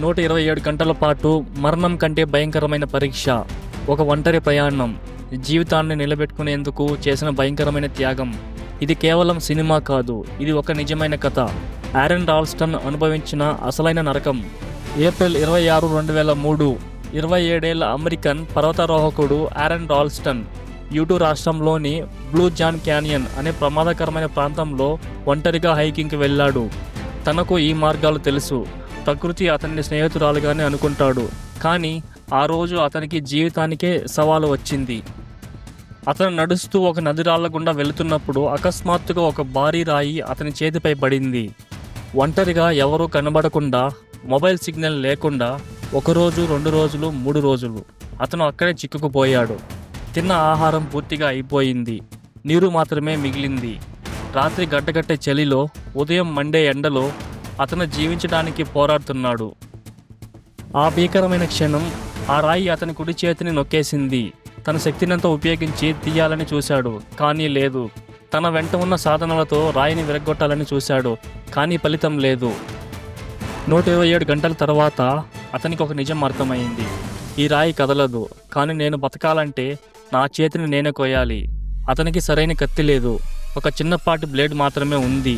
127 గంటల పాటు మరణం కంటే భయంకరమైన పరీక్ష. ఒక ఒంటరి ప్రయాణం. జీవితాన్ని నిలబెట్టుకునేందుకు చేసిన భయంకరమైన త్యాగం. ఇది కేవలం సినిమా కాదు, ఇది ఒక నిజమైన కథ. ఆరెన్ రాల్స్టన్ అనుభవించిన అసలైన నరకం. ఏప్రిల్ 26, 2003 27 ఏళ్ల అమెరికన్ పర్వతారోహకుడు ఆరెన్ రాల్స్టన్ యూటా రాష్ట్రంలోని బ్లూ జాన్ క్యానియన్ అనే ప్రమాదకరమైన ప్రాంతంలో ఒంటరిగా హైకింగ్కి వెళ్ళాడు. తనకు ఈ మార్గాలు తెలుసు. ప్రకృతి అతన్ని స్నేహితురాలుగానే అనుకుంటాడు. కానీ ఆ రోజు అతనికి జీవితానికే సవాలు వచ్చింది. అతను నడుస్తూ ఒక నదిరాళ్ల గుండా వెళుతున్నప్పుడు అకస్మాత్తుగా ఒక భారీ రాయి అతని చేతిపై పడింది. ఒంటరిగా ఎవరూ కనబడకుండా, మొబైల్ సిగ్నల్ లేకుండా 1 రోజు, 2 రోజులు, 3 రోజులు అతను అక్కడే చిక్కుకుపోయాడు. తిన్న ఆహారం పూర్తిగా అయిపోయింది. నీరు మాత్రమే మిగిలింది. రాత్రి గడ్డగట్టే చలిలో, ఉదయం మండే ఎండలో అతను జీవించడానికి పోరాడుతున్నాడు. ఆ భీకరమైన క్షణం, ఆ రాయి అతని కుడి చేతిని నొక్కేసింది. తన శక్తినంతా ఉపయోగించి తీయాలని చూశాడు, కానీ లేదు. తన వెంట ఉన్న సాధనాలతో రాయిని విరగ్గొట్టాలని చూశాడు, కానీ ఫలితం లేదు. 127 గంటల తర్వాత అతనికి ఒక నిజం అర్థమైంది. ఈ రాయి కదలదు, కానీ నేను బతకాలంటే నా చేతిని నేనే కోయాలి. అతనికి సరైన కత్తి లేదు, ఒక చిన్నపాటి బ్లేడ్ మాత్రమే ఉంది.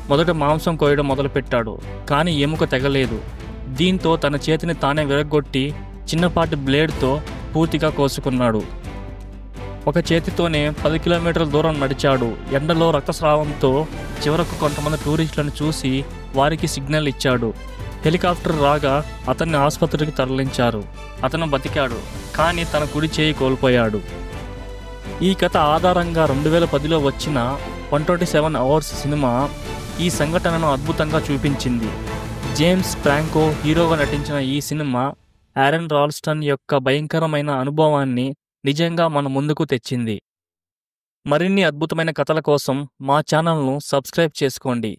మొదట మాంసం కోయడం మొదలుపెట్టాడు, కానీ ఎముక తెగలేదు. దీంతో తన చేతిని తానే విరగ్గొట్టి చిన్నపాటి బ్లేడ్తో పూర్తిగా కోసుకున్నాడు. ఒక చేతితోనే 10 కిలోమీటర్ల దూరం నడిచాడు. ఎండలో రక్తస్రావంతో చివరకు కొంతమంది టూరిస్టులను చూసి వారికి సిగ్నల్ ఇచ్చాడు. హెలికాప్టర్ రాగా అతన్ని ఆసుపత్రికి తరలించారు. అతను బతికాడు, కానీ తన కుడి చేయి కోల్పోయాడు. ఈ కథ ఆధారంగా 2010లో వచ్చిన 127 అవర్స్ సినిమా ఈ సంఘటనను అద్భుతంగా చూపించింది. జేమ్స్ ఫ్రాంకో హీరోగా నటించిన ఈ సినిమా ఆరెన్ రాల్స్టన్ యొక్క భయంకరమైన అనుభవాన్ని నిజంగా మన ముందుకు తెచ్చింది. మరిన్ని అద్భుతమైన కథల కోసం మా ఛానల్ను సబ్స్క్రైబ్ చేసుకోండి.